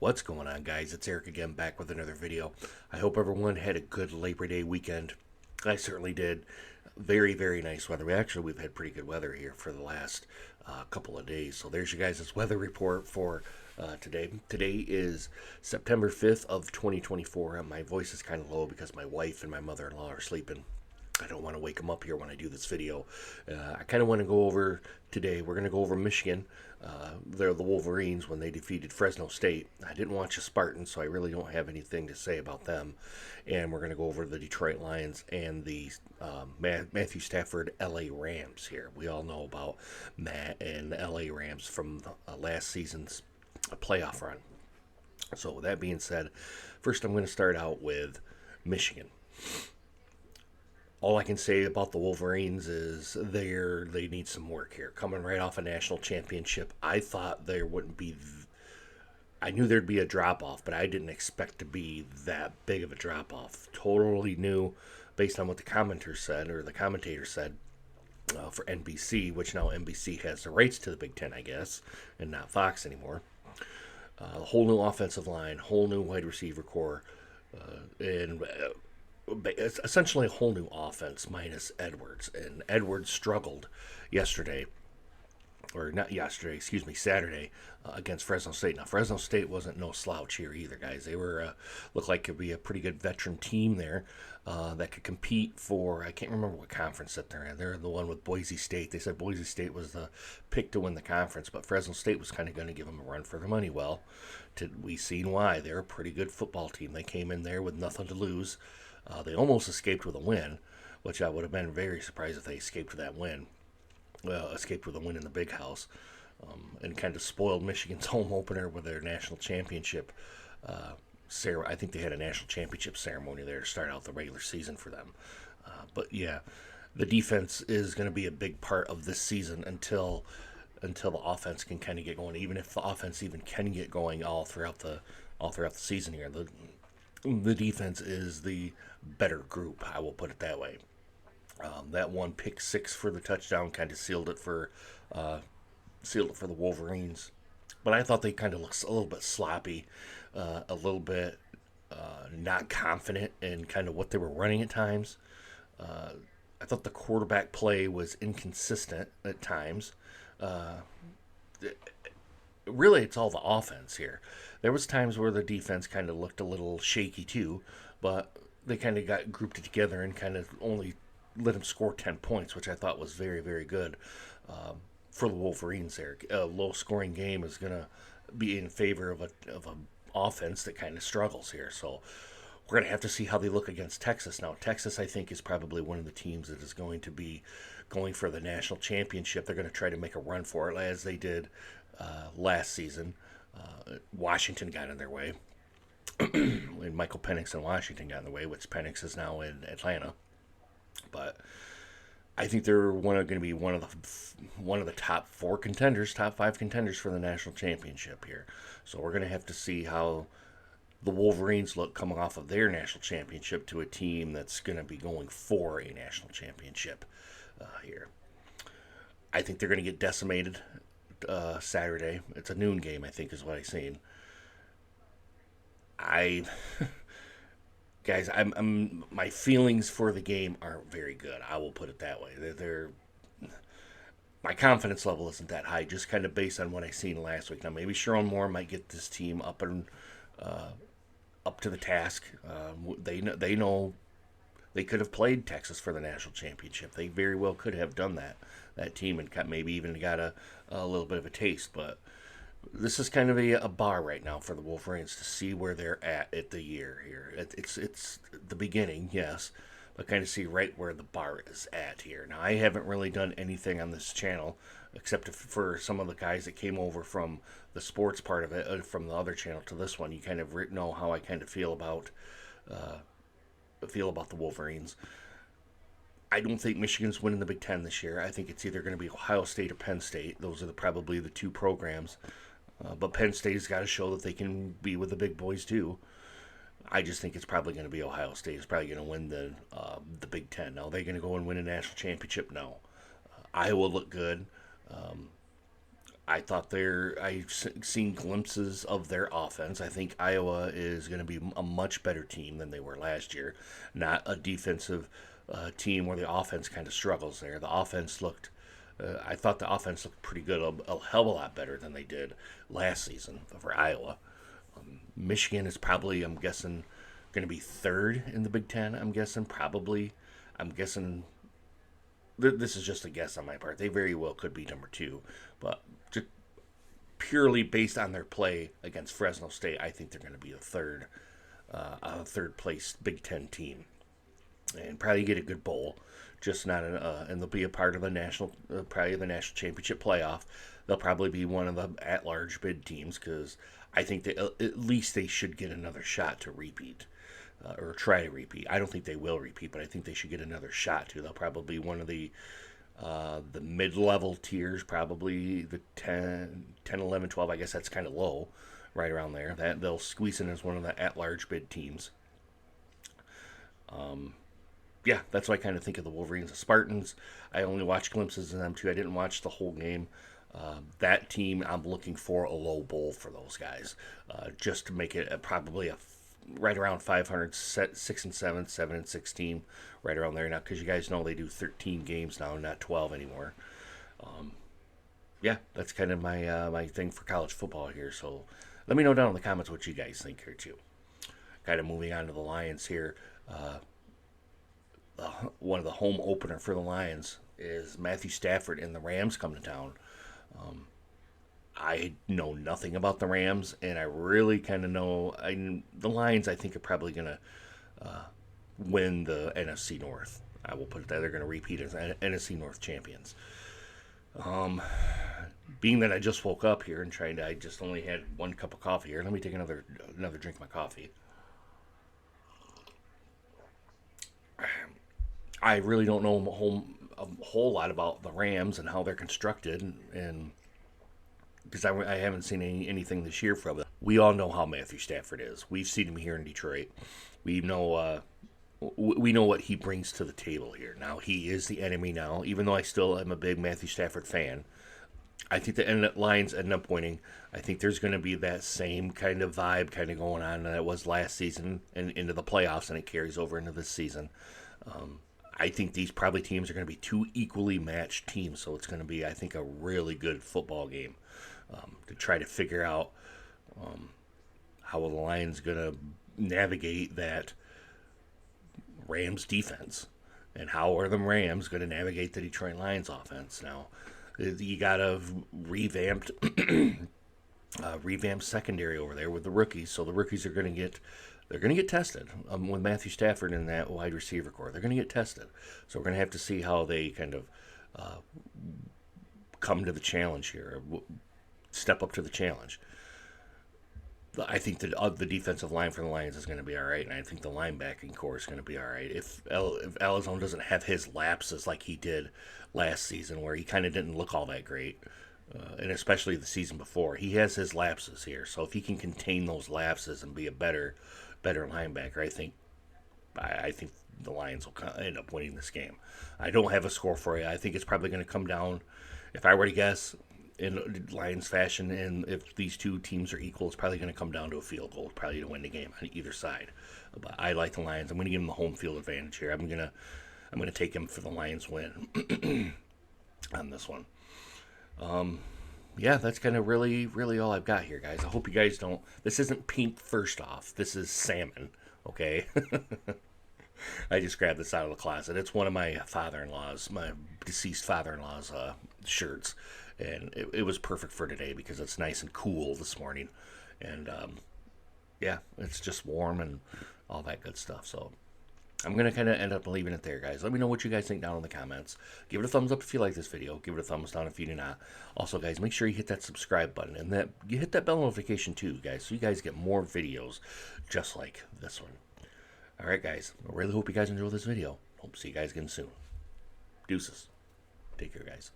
What's going on, guys? It's Eric again, back with another video. I hope everyone had a good Labor Day weekend. I certainly did. Very, very nice weather. We've had pretty good weather here for the last couple of days. So there's your guys' weather report for today. Today is September 5th of 2024. My voice is kind of low because my wife and my mother-in-law are sleeping. I don't want to wake them up here when I do this video. I kind of want to go over today. We're going to go over Michigan. They're the Wolverines when they defeated Fresno State. I didn't watch the Spartans, so I really don't have anything to say about them. And we're going to go over the Detroit Lions and the Matthew Stafford LA Rams here. We all know about Matt and the LA Rams from last season's playoff run. So with that being said, first I'm going to start out with Michigan. All I can say about the Wolverines is they need some work here. Coming right off a national championship, I thought there wouldn't be. I knew there'd be a drop off, but I didn't expect to be that big of a drop off. Totally new, based on what the commentator said for NBC, which now NBC has the rights to the Big Ten, I guess, and not Fox anymore. A whole new offensive line, whole new wide receiver core, and it's essentially a whole new offense minus Edwards. And Edwards struggled yesterday, or not yesterday, excuse me, Saturday against Fresno State. Now, Fresno State wasn't no slouch here either, guys. They were looked like it could be a pretty good veteran team there that could compete for, I can't remember what conference that they're in. They're the one with Boise State. They said Boise State was the pick to win the conference, but Fresno State was kind of going to give them a run for their money. Well, we seen why. They're a pretty good football team. They came in there with nothing to lose. They almost escaped with a win, which I would have been very surprised if they escaped with that win. Escaped with a win in the Big House, and kind of spoiled Michigan's home opener with their national championship. I think they had a national championship ceremony there to start out the regular season for them. But yeah, the defense is going to be a big part of this season until the offense can kind of get going. Even if the offense even can get going all throughout the season here, the defense is the better group. I will put it that way. That one pick six for the touchdown kind of sealed it for the Wolverines. But I thought they kind of looked a little bit sloppy, a little bit not confident in kind of what they were running at times. I thought the quarterback play was inconsistent at times. Really, it's all the offense here. There was times where the defense kind of looked a little shaky too, but they kind of got grouped together and kind of only let them score 10 points, which I thought was very, very good for the Wolverines there. A low-scoring game is going to be in favor of an offense that kind of struggles here. So we're going to have to see how they look against Texas. Now, Texas, I think, is probably one of the teams that is going to be going for the national championship. They're going to try to make a run for it, as they did last season. Washington got in their way. And Michael Penix in Washington got in the way, which Penix is now in Atlanta. But I think they're going to be one of the top five contenders for the national championship here. So we're going to have to see how the Wolverines look coming off of their national championship to a team that's going to be going for a national championship here. I think they're going to get decimated Saturday. It's a noon game, I think, is what I've seen. Guys, my feelings for the game aren't very good. I will put it that way. My confidence level isn't that high, just kind of based on what I seen last week. Now, maybe Sharon Moore might get this team up to the task. They know they could have played Texas for the national championship. They very well could have done that team, and maybe even got a little bit of a taste. But this is kind of a bar right now for the Wolverines to see where they're at the year here. It's the beginning, yes, but kind of see right where the bar is at here. Now, I haven't really done anything on this channel except for some of the guys that came over from the sports part of it, from the other channel to this one. You kind of know how I kind of feel about the Wolverines. I don't think Michigan's winning the Big Ten this year. I think it's either going to be Ohio State or Penn State. Those are probably the two programs. But Penn State's got to show that they can be with the big boys too. I just think it's probably going to be Ohio State. It's probably going to win the Big Ten. Now, are they going to go and win a national championship? No. Iowa looked good. I thought I've seen glimpses of their offense. I think Iowa is going to be a much better team than they were last year. Not a defensive team where the offense kind of struggles there. The offense looked, I thought the offense looked pretty good, a hell of a lot better than they did last season for Iowa. Michigan is probably, I'm guessing, going to be third in the Big Ten. I'm guessing probably. I'm guessing this is just a guess on my part. They very well could be number two, but just purely based on their play against Fresno State, I think they're going to be third place Big Ten team, and probably get a good bowl. Just not and they'll be a part of the probably the national championship playoff. They'll probably be one of the at-large bid teams because I think that at least they should get another shot to repeat. Or try to repeat. I don't think they will repeat, but I think they should get another shot to. They'll probably be one of the mid-level tiers, probably the 10, 11, 12. I guess that's kind of low, right around there. That they'll squeeze in as one of the at-large bid teams. Yeah, that's what I kind of think of the Wolverines. The Spartans, I only watched glimpses of them too. I didn't watch the whole game. That team, I'm looking for a low bowl for those guys, just to make it probably a right around 500, 6 and 7, 7 and 16, right around there now. Because you guys know they do 13 games now, not 12 anymore. Yeah, that's kind of my thing for college football here. So let me know down in the comments what you guys think here too. Kind of moving on to the Lions here. One of the home opener for the Lions is Matthew Stafford and the Rams coming to town. I know nothing about the Rams, and I really kind of know the Lions. I think are probably going to win the NFC North. I will put it that they're going to repeat as NFC North champions. Being that I just woke up here and I just only had one cup of coffee here. Let me take another drink of my coffee. I really don't know a whole lot about the Rams and how they're constructed, and because I haven't seen anything this year from them. We all know how Matthew Stafford is. We've seen him here in Detroit. We know what he brings to the table here. Now, he is the enemy now, even though I still am a big Matthew Stafford fan. I think the Lions end up winning. I think there's going to be that same kind of vibe kind of going on that it was last season and into the playoffs, and it carries over into this season. I think these probably teams are going to be two equally matched teams, so it's going to be, I think, a really good football game to try to figure out how the Lions going to navigate that Rams defense, and how are the Rams going to navigate the Detroit Lions offense. Now, you got a revamped secondary over there with the rookies, so the rookies are going to get tested with Matthew Stafford in that wide receiver core. They're going to get tested, so we're going to have to see how they kind of come to the challenge here, step up to the challenge. I think the defensive line for the Lions is going to be all right, and I think the linebacking core is going to be all right. If Elizondo doesn't have his lapses like he did last season, where he kind of didn't look all that great, and especially the season before, he has his lapses here. So if he can contain those lapses and be a better linebacker, I think the Lions will end up winning this game. I don't have a score for you. I think it's probably going to come down, if I were to guess, in Lions fashion, and if these two teams are equal, it's probably going to come down to a field goal, probably to win the game on either side. But I like the Lions. I'm going to give them the home field advantage here. I'm going to take them for the Lions win on this one. Yeah, that's kind of really all I've got here, guys. I hope you guys don't. This isn't pink first off. This is salmon. Okay. I just grabbed this out of the closet. It's one of my my deceased father-in-law's shirts. And it was perfect for today because it's nice and cool this morning. And, yeah, it's just warm and all that good stuff. So I'm going to kind of end up leaving it there, guys. Let me know what you guys think down in the comments. Give it a thumbs up if you like this video. Give it a thumbs down if you do not. Also, guys, make sure you hit that subscribe button. And that you hit that bell notification too, guys, so you guys get more videos just like this one. All right, guys. I really hope you guys enjoy this video. Hope to see you guys again soon. Deuces. Take care, guys.